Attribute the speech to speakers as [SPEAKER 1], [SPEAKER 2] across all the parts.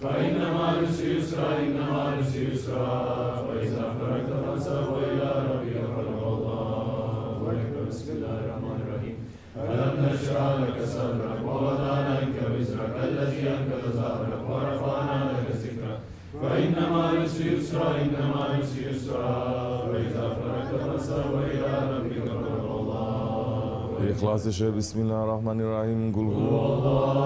[SPEAKER 1] فإن مع العسر يسرا إن مع العسر يسرا فإذا فرغت فانصب إلى ربك فارغب الله أكبر بسم الله الرحمن الرحيم ألم نشرح لك صدرك ووضعنا عنك وزرك الذي أنقض ظهرك ورفعنا لك ذكرك فإن مع العسر يسرا إن مع العسر يسرا فإذا فرغت فانصب إلى ربك فارغب الله.
[SPEAKER 2] إخلاص الشيء بسم الله الرحمن الرحيم قل هو
[SPEAKER 1] الله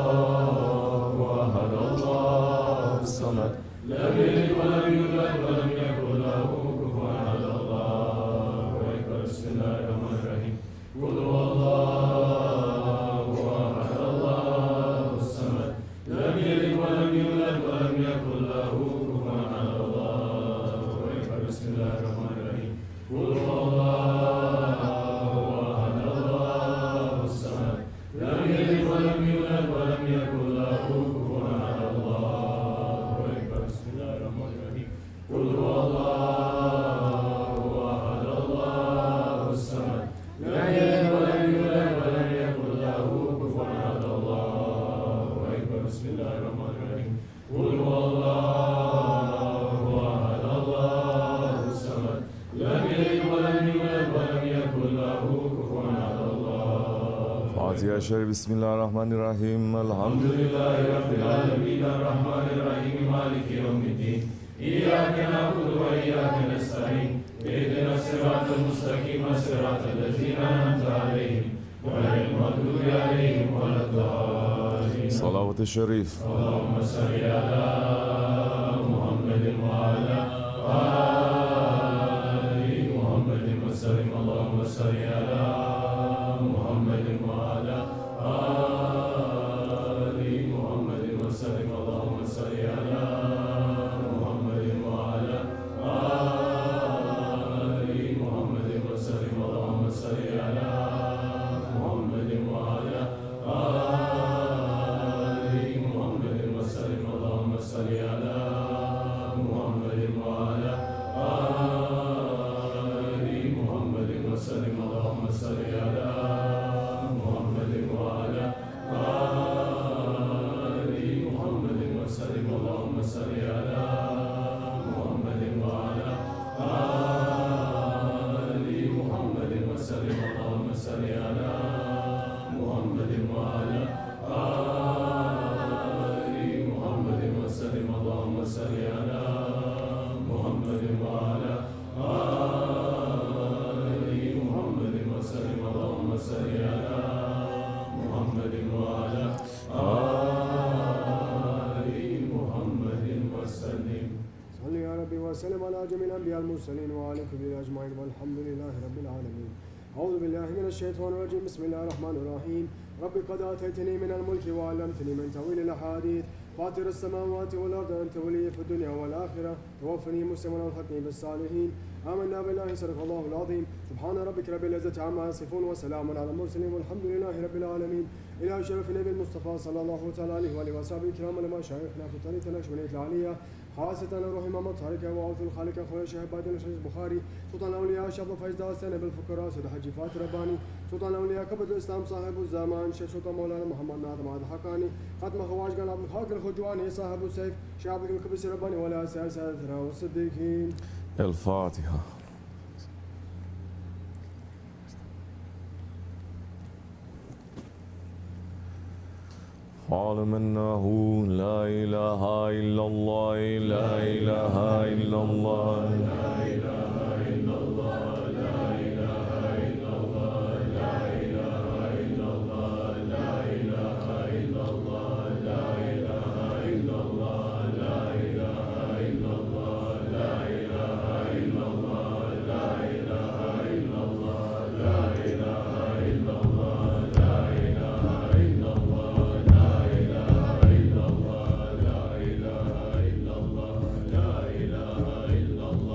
[SPEAKER 1] أحد الله
[SPEAKER 2] الصمد
[SPEAKER 1] لم يلد ولم يولد ولم يكن له كفوا أحد الله أكبر بسم الله الرحمن الرحيم قل هو الله أحد الله الصمد لم يلد ولم يولد ولم يكن له كفوا أحد الله أكبر بسم الله الرحمن الرحيم قل هو الله أحد الله الصمد لم يلد ولم يولد ولم يكن له كفوا أحد الله أكبر بسم الله الرحمن الرحيم قل هو الله أحد الله الصمد لم يلد ولم يولد ولم يكن له كفوا أحد الله أكبر بسم الله الرحمن الرحيم قل هو الله أحد الله الصمد لم يلد ولم يولد ولم يكن له كفوا أحد الله.
[SPEAKER 2] فاتحة الشيء بسم الله الرحمن الرحيم
[SPEAKER 1] الحمد لله رب العالمين الرحمن الرحيم مالك يوم الدين إياك نعبد وإياك نستعين اهدنا الصراط المستقيم صراط الذين أنعمت عليهم غير المغضوب عليهم ولا الضالين.
[SPEAKER 2] صلوات الشريف
[SPEAKER 1] اللهم صل على محمد وعلى آل محمد وسلم اللهم صل على محمد وعلى آل محمد وسلم اللهم صل على محمد وعلى آل محمد وسلم اللهم صل على محمد وعلى آل محمد وسلم اللهم صل على محمد وعلى آل محمد وسلم اللهم صل على محمد وعلى آل محمد وسلم اللهم صل على محمد وعلى آل محمد وسلم اللهم صل على محمد وعلى آل محمد وسلم اللهم صل على محمد وعلى آل محمد وسلم اللهم صل على محمد وعلى آل محمد وسلم.
[SPEAKER 3] صل يا ربي وسلم على جميع الأنبياء المرسلين وعلى كل أجمعين والحمد لله رب العالمين. أعوذ بالله من الشيطان الرجيم بسم الله الرحمن الرحيم. رب قد آتيتني من الملك وعلمتني من تأويل الأحاديث فاطر السماوات والأرض أنت ولي في الدنيا والآخرة توفني مسلما والحقني بالصالحين. آمنا بالله صدق الله العظيم. سبحان ربك رب العزة عما يصفون وسلام على المرسلين والحمد لله رب العالمين. إلى شرف النبي المصطفى صلى الله تعالى عليه وآله وصحبه الكرام لما شايخنا في طريق النشوية العالية خاصة روح إمام الطارق وعوث الخالق أخويا الشيخ بعد الشيخ البخاري سلطان الأولياء شاب فايز داستان بالفقراء سيد حج فات رباني سلطان الأولياء كبد الإسلام صاحب الزمان شيخ سلطان مولانا محمد ناظم عبد الحقاني ختم خواج قال عبد الخالق الخجواني صاحب السيف شعب الكبريسي رباني ولا سادتنا والصديقين.
[SPEAKER 2] الفاتحة. أعلم أنه لا إله إلا الله لا إله إلا الله لا إله إلا الله لا إله إلا الله لا إله إلا الله لا إله إلا الله لا إله إلا الله لا إله إلا الله لا إله إلا الله لا إله إلا الله لا إله إلا الله لا إله إلا الله لا إله إلا الله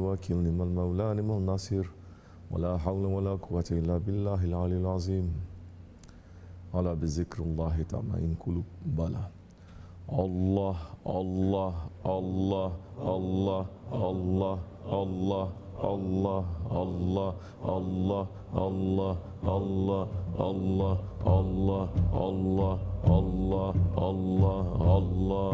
[SPEAKER 2] الوكيل نعم المولى نعم الناصر ولا حول ولا قوة إلا بالله العلي العظيم على بذكر الله تطمئن قلوب بلى الله الله الله الله الله الله Allah, Allah, Allah, Allah, Allah, Allah, Allah, Allah, Allah, Allah, Allah,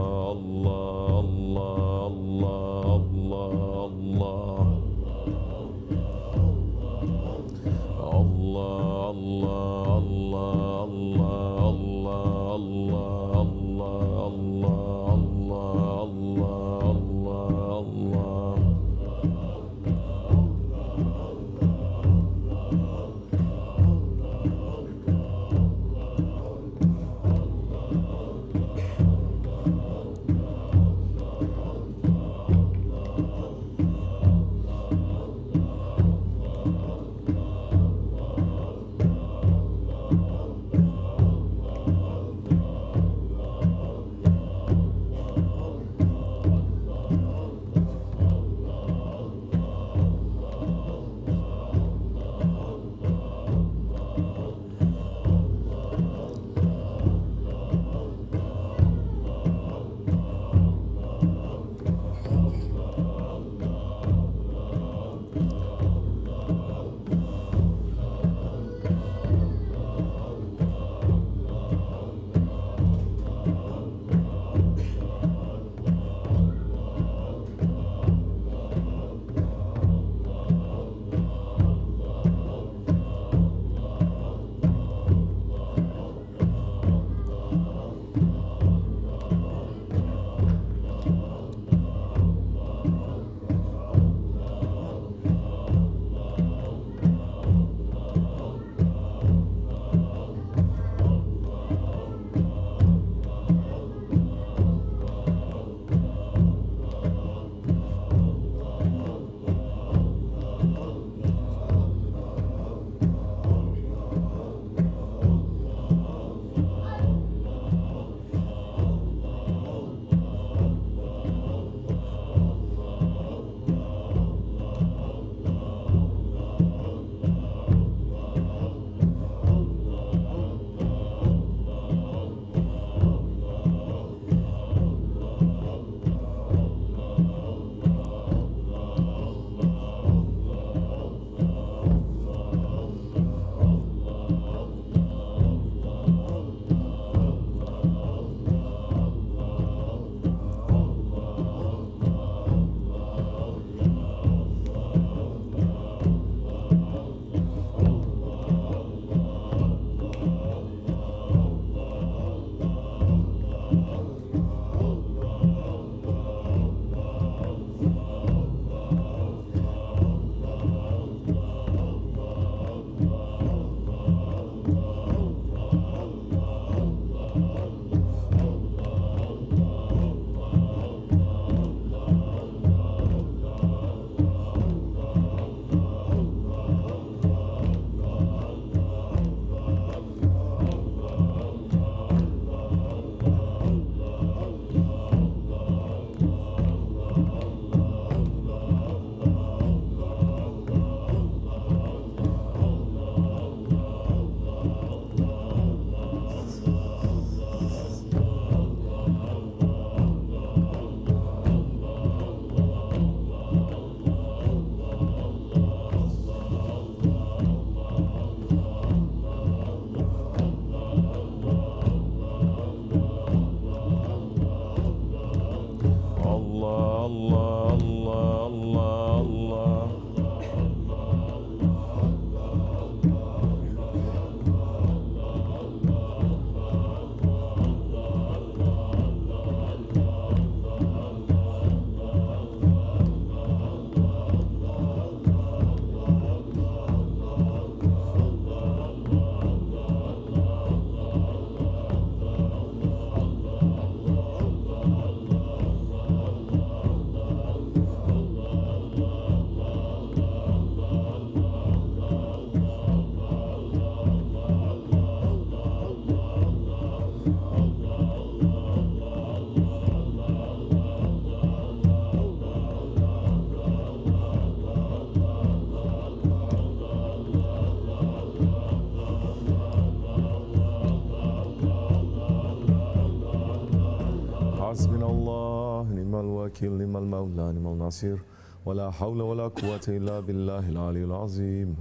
[SPEAKER 2] حسبنا الله نعم الوكيل نعم المولى نعم النصير ولا حول ولا قوة إلا بالله العلي العظيم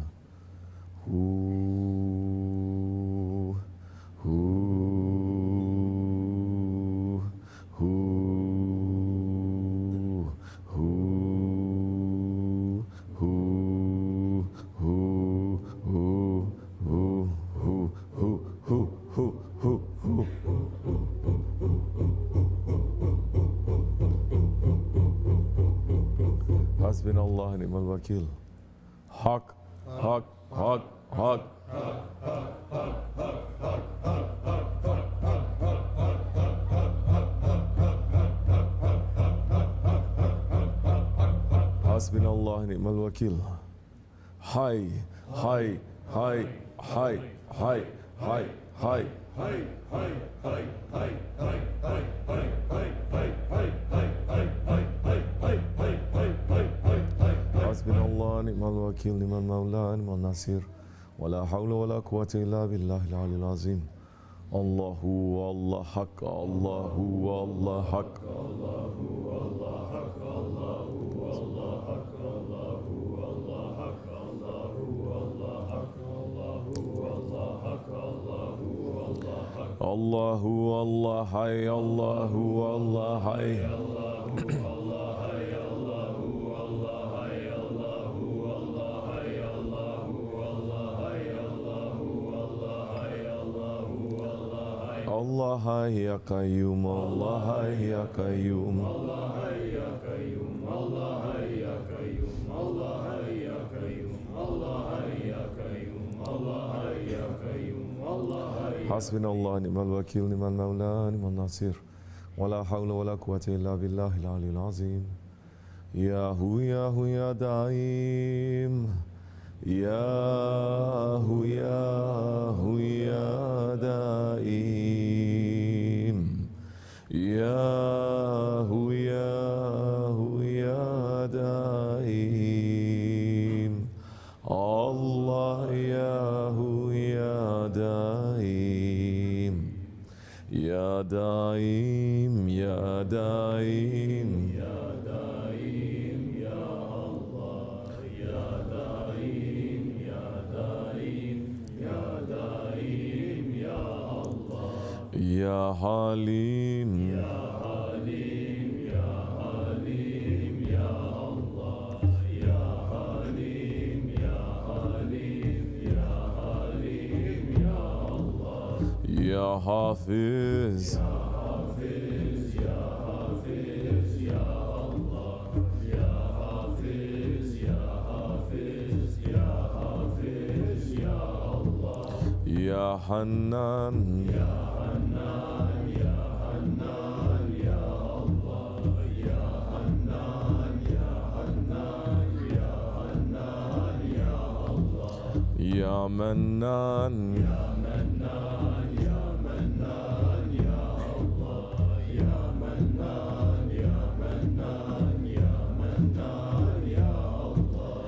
[SPEAKER 2] حسبنا الله ونعم الوكيل حق حق حق حق حسبنا الله ونعم الوكيل حي حي حي حي حي حي حي حسبنا الله ونعم الوكيل نعم المولى ونعم النصير ولا حول ولا قوة إلا بالله العلي العظيم الله هو الله حق الله هو الله حق الله هو الله حق الله هو الله حق الله هو الله حق الله هو الله حق الله هو الله حق الله هو الله حق الله هو الله حي الله هو الله حي الله هو الله حي الله هو الله حي الله هو الله حي الله هو الله حي الله هو الله حي الله هو الله حي الله حي يا قيوم الله حي يا قيوم الله حي يا قيوم الله حي يا قيوم الله حي يا قيوم الله حي يا قيوم الله حي يا قيوم الله حي حسبنا الله ونعم الوكيل نعم المولى ونعم النصير ولا حول ولا قوة إلا بالله العلي العظيم يا هو يا هو يا دائم يا هو يا هو يا دائم يا هو يا هو يا دائم الله يا هو يا دائم يا دائم يا دائم يا دائم يا الله يا دائم يا دائم يا دائم يا الله يا حليم يا حليم يا حليم يا الله يا حليم يا حليم يا حليم يا الله يا حافظ يا حافظ يا حافظ يا الله يا حافظ يا حافظ يا حافظ يا الله يا حنان يا حنان يا حنان يا الله يا حنان يا حنان يا حنان يا الله يا منان يا منان يا منان يا الله يا منان يا منان يا منان يا الله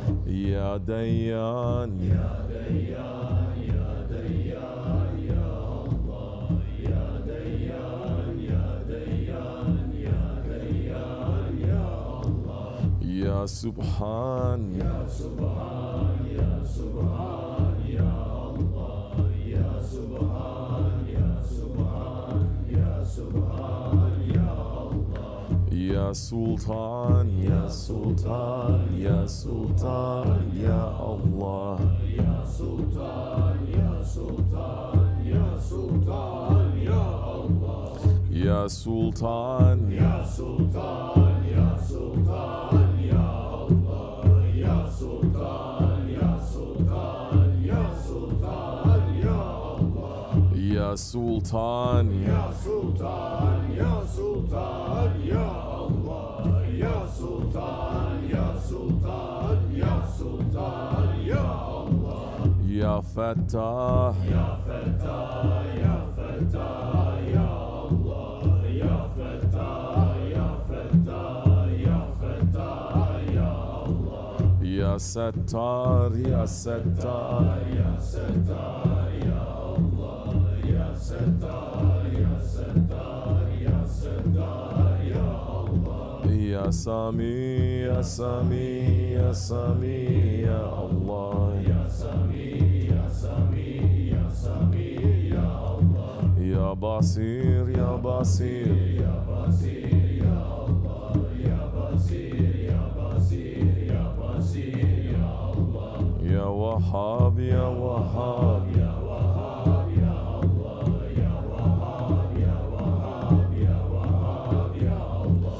[SPEAKER 2] يا ديان يا ديان يا ديان يا الله يا ديان يا ديان يا ديان يا الله يا سبحان يا سبحان يا سبحان يا الله يا سبحان يا سبحان يا سبحان يا الله يا سلطان يا سلطان يا سلطان يا الله يا سلطان يا سلطان يا سلطان يا الله يا سلطان يا سلطان يا سلطان يا الله يا سلطان يا سلطان يا سلطان يا الله يا سلطان يا سلطان يا سلطان يا الله يا سلطان يا سلطان يا سلطان يا الله يا فتاح يا فتاح يا فتاح يا الله يا فتاح يا فتاح يا فتاح يا الله يا ستار يا ستار يا ستار يا الله يا ستار يا ستار يا ستار يا الله يا Ya Sami, Ya Sami, Ya Sami, Ya Allah. Ya Sami, Ya Sami, Ya Sami, Ya Allah. Ya Basir, Ya Basir, Ya Basir, Ya Allah. Ya Basir, Ya Basir, Ya Basir, Ya Allah. Ya Wahhab, Ya Wahhab, Ya Wahhab, Ya Allah. Ya Wahhab, Ya Wahhab, Ya Wahhab, Ya Allah.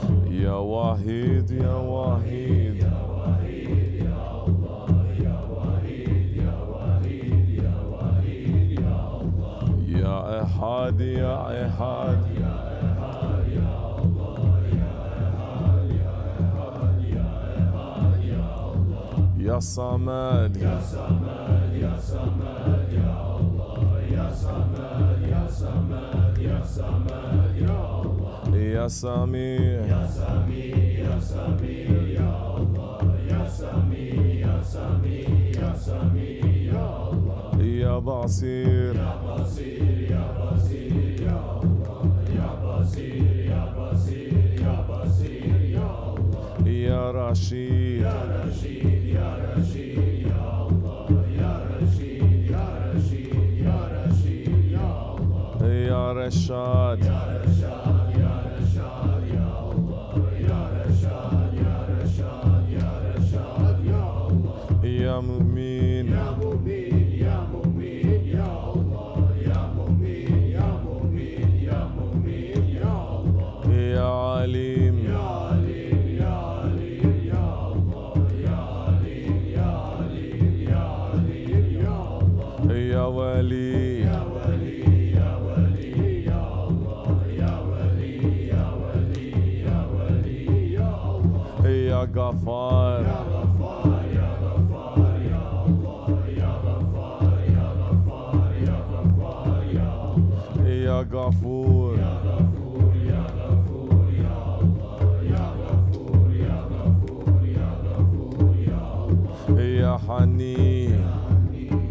[SPEAKER 2] Ya Wahid, Ya Wahid, Ya Wahid, Ya Allah. Ya Wahid, Ya Wahid, Ya Wahid, Ya Allah. Ya Ahad, Ya Ahad, Ya Ahad, Ya Allah. Ya Ahad, Ya Ahad, Ya Ahad, Ya Allah. Ya Samad, Ya Samad, Ya Samad, Ya Allah. Ya Samad, Ya Samad, Ya Samad, Ya Allah. Ya Sami, Ya Sami, Ya Sami, Ya Allah. Ya Sami, Ya Sami, Ya Sami, Ya Allah. Ya Basir, Ya Basir, Ya Basir, Ya Allah. Ya Basir, Ya Basir, Ya Basir, Ya Allah. Ya Rashid, Ya Rashid, Ya Rashid, Ya Allah. Ya Rashid, Ya Rashid, Ya Rashid, Ya Allah. Ya Rashad, Ya Rashad, Ya Rashad, Ya Allah. Ya Rashad, Ya Rashad, Ya Rashad, Ya Allah. Ya Mu'min, Ya Mu'min, Ya Mu'min, Ya Allah. Ya Mu'min, Ya Mu'min, Ya Mu'min, Ya Allah. Ya Alim, Ya Alim, Ya Alim, Ya Allah. Ya Alim, Ya Alim, Ya Alim, Ya Allah. Ya Wali, Ya Wali, Ya Wali, Ya Allah. Ya Wali, Ya Wali, Ya Wali, Ya Allah. Ya Ghaffar, Ya Ghaffar, Ya Ghaffar, Ya Allah. Ya Ghaffar, Ya Ghaffar, Ya Ghaffar, Ya Allah. Ya Ghafur, Ya Ghafur, Ya Ghafur, Ya Allah. Ya Ghafur, Ya Ghafur, Ya Ghafur, Ya Allah. Ya Hani, Ya Hani,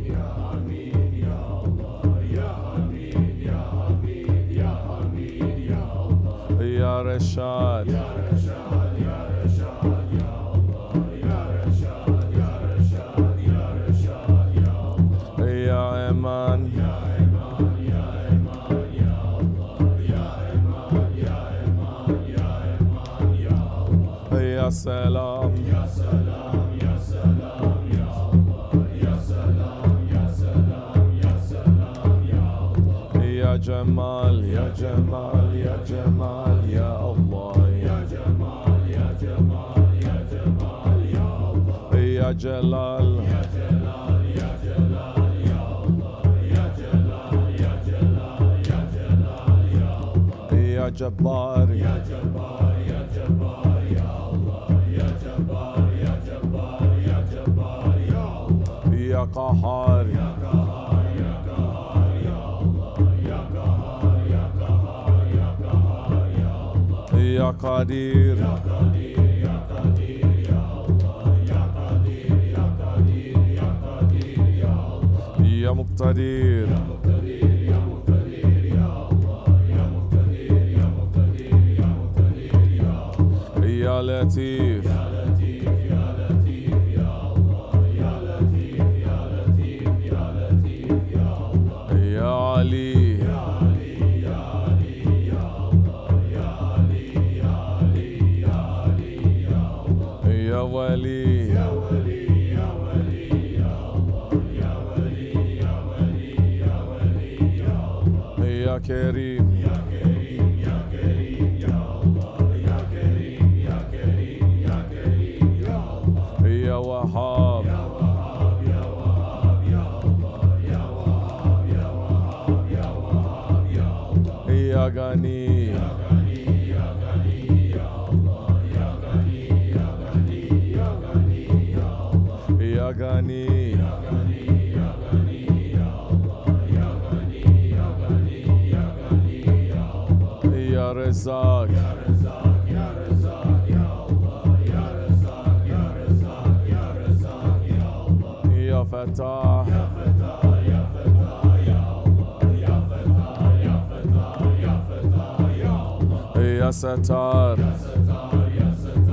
[SPEAKER 2] Ya Hamid, Ya Allah. Ya Hamid, Ya Hamid, Ya Hamid, Ya Allah. Ya Rashad, Ya Rashad, Ya Rashad, Ya Allah. Ya Rashad, Ya Rashad, Ya Rashad, Ya Allah. Ya Eman, Ya Eman, Ya Eman, Ya Allah. Ya Eman, Ya Eman, Ya Eman, Ya Allah. Ya Salam, Ya Salam, Ya Salam, Ya Allah. Ya Salam, Ya Salam, Ya Salam, Ya Allah. Ya Cemal, Ya Cemal, Ya Cemal, Ya Allah. Ya Cemal, Ya Cemal, Ya Cemal, Ya Allah. Ya Celal, Ya Celal, Ya Celal, Ya Allah. Ya Celal, Ya Celal, Ya Celal, Ya Allah. Ya Jabbar, Ya Jabbar, Ya Jabbar, Ya Allah. Ya Jabbar, Ya Jabbar, Ya Jabbar, Ya Allah. Ya Qahar, Ya Qahar, Ya Qahar, Ya Allah. Ya Qahar, Ya Qahar, Ya Qahar, Ya Allah. Ya Qadir, Ya Qadir, Ya Qadir, Ya Allah. Ya Qadir, Ya Qadir, Ya Qadir, Ya Allah. Ya Muqtadir, Ya Muqtadir, Ya Muqtadir, Ya Allah. Ya Muqtadir, Ya Muqtadir, Ya Muqtadir, Ya Allah. Ya Latif, Ya Latif, Ya Latif, Ya Allah. Ya Latif, Ya Latif, Ya Latif, Ya Allah. Ya Ali, Ya Ali, Ya Ali, Ya Allah. Ya Ali, Ya Ali, Ya Ali, Ya Allah. Ya Wali, Ya Wali, Ya Wali, Ya Allah. Ya Wali, Ya Wali, Ya Wali, Ya Allah. Ya Kerim, Ya Kerim, Ya Kerim, Ya Allah. Ya Kerim, Ya Kerim, Ya Kerim, Ya Allah. Ya Wahhab, Ya Wahhab, Ya Wahhab, Ya Allah. Ya Wahhab, Ya Wahhab, Ya Wahhab, Ya Allah. Ya Gani, Ya Gani, Ya Gani, Ya Allah. Ya Gani, Ya Gani, Ya Gani, Ya Allah. Ya Gani, Ya Gani, Ya Gani, Ya Allah. Ya Gani, Ya Gani, Ya Gani, Ya Allah. Ya Rezzaq, Ya Rezzaq, Ya Rezzaq, Ya Allah. Ya Rezzaq, Ya Rezzaq, Ya Rezzaq, Ya Allah. Ya Fatah, Ya Fatah, Ya Fatah, Ya Allah. Ya Fatah, Ya Fatah, Ya Fatah, Ya Allah. Ya Sattar, Ya Sattar, Ya Sattar.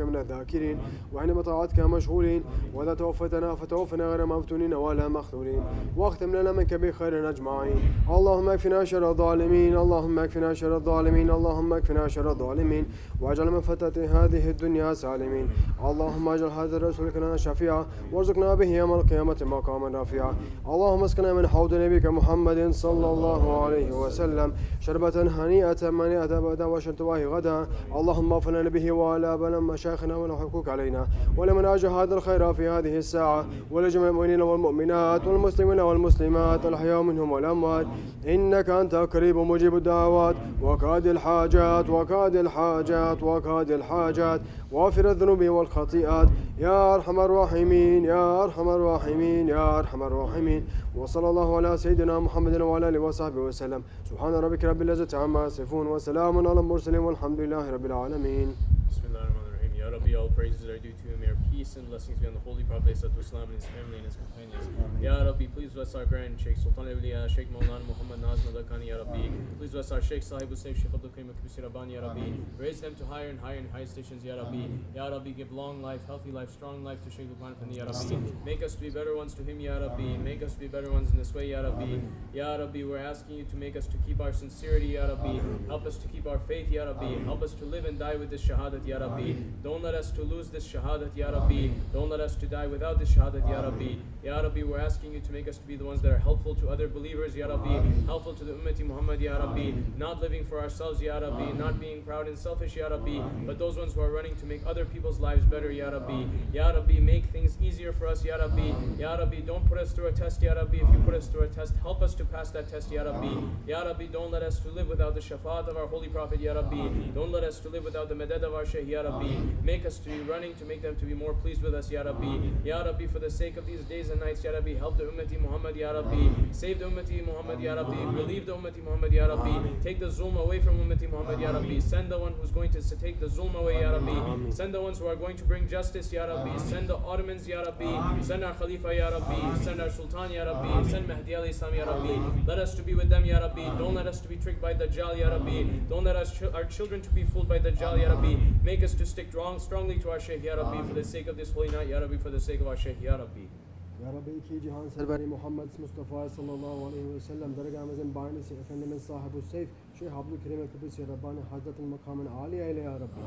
[SPEAKER 3] معك من الذاكرين وحين طاعتك مشغولين وإذا توفتنا فتوفنا غير مفتونين ولا مخذولين واختم لنا منك بخير أجمعين اللهم اكفنا شر الظالمين اللهم اكفنا شر الظالمين اللهم اكفنا شر الظالمين واجعل من فتاة هذه الدنيا سالمين اللهم اجعل هذا الرسول لنا شفيعا وارزقنا به يوم القيامة مقاما رفيعا اللهم اسقنا من حوض نبيك محمد صلى الله عليه وسلم شربة هنيئة منيئة أبدا وشرطواه غدا اللهم اغفر لنا به وعلى آبائنا مشايخنا ولا حقوق علينا ولمن أجى هذا الخير في هذه الساعة ولجميع المؤمنين والمؤمنات والمسلمين والمسلمات الأحياء منهم والأموات إنك أنت قريب مجيب الدعوات وقاد الحاجات وقاد الحاجات وقاد الحاجات وغافر الذنوب والخطيئات يا أرحم الراحمين يا أرحم الراحمين يا أرحم الراحمين وصلى الله على سيدنا محمد وعلى آله وصحبه وسلم سبحان ربك رب العزة عما يصفون وسلام على المرسلين والحمد لله رب العالمين.
[SPEAKER 4] Ya Rabbi, all praises are due to Him. May our peace and blessings be on the Holy Prophet Islam and his family and his companions. Ya Rabbi, please bless our grand Shaykh Sultan Awliya, Shaykh Maulana Muhammad Nazim Hakkani, Ya Rabbi. Please bless our Shaykh SahibulSaif, Shaykh Abdulkerim, Kibrisi, Ya Rabbi. Raise them to higher and higher and higher stations, Ya Rabbi. Ya Rabbi, give long life, healthy life, strong life to Shaykh Lokman Efendi, Ya Rabbi. Make us to be better ones to him, Ya Rabbi. Make us to be better ones in this way, Ya Rabbi. Ya Rabbi, we're asking you to make us to keep our sincerity, Ya Rabbi. Help us to keep our faith, Ya Rabbi. Help us to live and die with this shahadat, Ya Rabbi. Don't let us to lose this shahadat, Ya Rabbi. Don't let us to die without this shahadat, Ya Rabbi. Ya Rabbi, we're asking you to make us to be the ones that are helpful to other believers, Ya Rabbi. Helpful to the Ummati Muhammad, Ya Rabbi. Not living for ourselves, Ya Rabbi. Not being proud and selfish, Ya Rabbi. But those ones who are running to make other people's lives better, Ya Rabbi. Ya Rabbi, make things easier for us, Ya Rabbi. Ya Rabbi, don't put us through a test, Ya Rabbi. If you put us through a test, help us to pass that test, Ya Rabbi. Ya Rabbi, don't let us to live without the shafaat of our Holy Prophet, Ya Rabbi. Don't let us to live without the madad of our Shaykh, Ya Rabbi. Make us to be running to make them to be more pleased with us, Ya Rabbi. Ya Rabbi, for the sake of these days and nights, Ya Rabbi, help the Ummati Muhammad, Ya Rabbi. Save the Ummati Muhammad, Ya Rabbi. Relieve the Ummati Muhammad, Ya Rabbi. Take the zulm away from Ummati Muhammad, Ya Rabbi. Send the one who's going to take the zulm away, Ya Rabbi. Send the ones who are going to bring justice, Ya Rabbi. Send the Ottomans, Ya Rabbi. Send our Khalifa, Ya Rabbi. Send our Sultan, Ya Rabbi. Send Mahdi alayhi salam, Ya Rabbi. Let us to be with them, Ya Rabbi. Don't let us to be tricked by Dajjal, Ya Rabbi. Don't let us our children to be fooled by Dajjal, Ya Rabbi. Make us to stick strongly to our Shaykh, Ya Rabbi, for the sake of this holy night, Ya Rabbi, for the sake of our Shaykh, Ya Rabbi.
[SPEAKER 3] Ya Rabbi, iki cihan serveri Muhammed Mustafa sallallahu aleyhi ve sellem dergahımızın banisi Efendimiz SahibulSaif Şeyh Abdulkerim Kibrisi Rabbani Hazretin makamını âli eyle Ya Rabbi.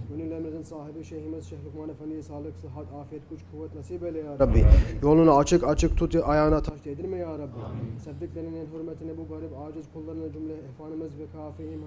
[SPEAKER 3] Gönüllerimizin sahibi Şeyhimiz Shaykh Lokman Efendi'ye sağlık, sıhhat, afiyet, güç, kuvvet nasip eyle Ya Rabbi. Yolunu açık tut, ayağına taş değdirme Ya Rabbi. Sevdiklerinin hürmetine bu garip aciz kullarına cümle efendimiz ve kafiyim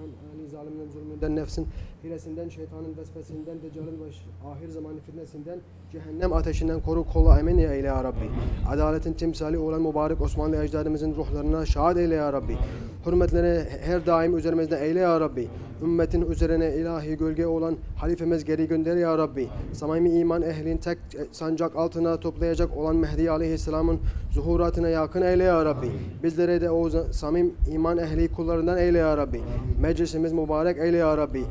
[SPEAKER 3] zalimlerin zulmünden, nefsin hilesinden, şeytanın vesvesinden, deccalın ve ahir zamanı fitnesinden, cehennem ateşinden koru, kolla emin eyle Ya Rabbi. Adaletin timsali olan mübarek Osmanlı ecdadımızın ruhlarına şahit eyle Ya Rabbi. Hürmetleri her daim üzerimizde eyle Ya Rabbi. Ümmetin üzerine ilahi gölge olan halifemiz geri gönder Ya Rabbi. Samimi iman ehlin tek sancak altına toplayacak olan Mehdi Aleyhisselam'ın zuhuratına yakın eyle Ya Rabbi. Bizlere de o samim iman ehli kullarından eyle Ya Rabbi. Meclisimiz mübarek eyle Ya Rabbi.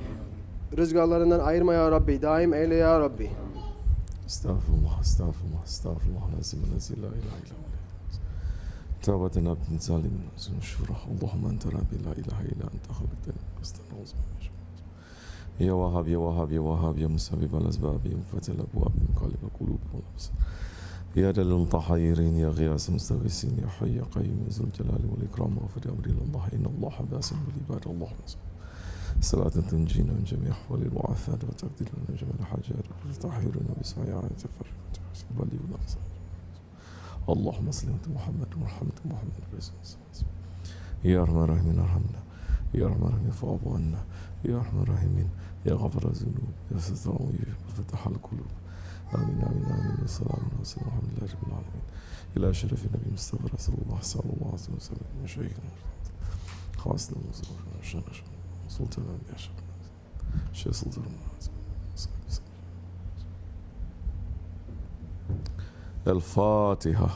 [SPEAKER 3] Rızgarlarından ayırma Ya Rabbi. Daim eyle Ya Rabbi.
[SPEAKER 2] Estağfurullah, estağfurullah, estağfurullah. Lazim, lazim, la ilahe illallah. Tevbeten abdin zalimin şura. Allahümme ente Rabbi, la ilahe illa ente halkteni. Estağfurullah. Ya Vahhab, ya Vahhab, ya Vahhab, ya Musabib al-Azbab, ya Mufatel Abwab, ya Mukalib al-Qulub wal-Absar. Ya Dalil al-Mutahhirin, ya Ghiyas al-Mustaghithin, ya Hayy ya Qayyum, ya Zul Jalali wal-Ikram, waghfir li amri Allah, inna Allah basin bil ibad. Allahumma salli. صلاة تنجينا من جميع أحوال الوعثات وتقضي لنا جميع الحاجات وتطهرنا بسعيها تفرقت بلي ونقص. اللهم صل على محمد ومحمد محمد يا أرحم الراحمين ارحمنا يا أرحم الراحمين فاعف عنا يا أرحم الراحمين يا غفر الذنوب يا ستر العيوب وفتح القلوب. آمين آمين آمين والسلام والسلام الحمد لله رب العالمين. إلى شرف النبي مصطفى رسول الله صلى الله عليه وسلم وشيخنا خاصنا ومزورنا سلطان يا شيخ شيخ سلطان الفاتحة.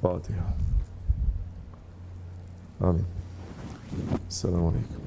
[SPEAKER 2] فاتحة. آمين. السلام عليكم.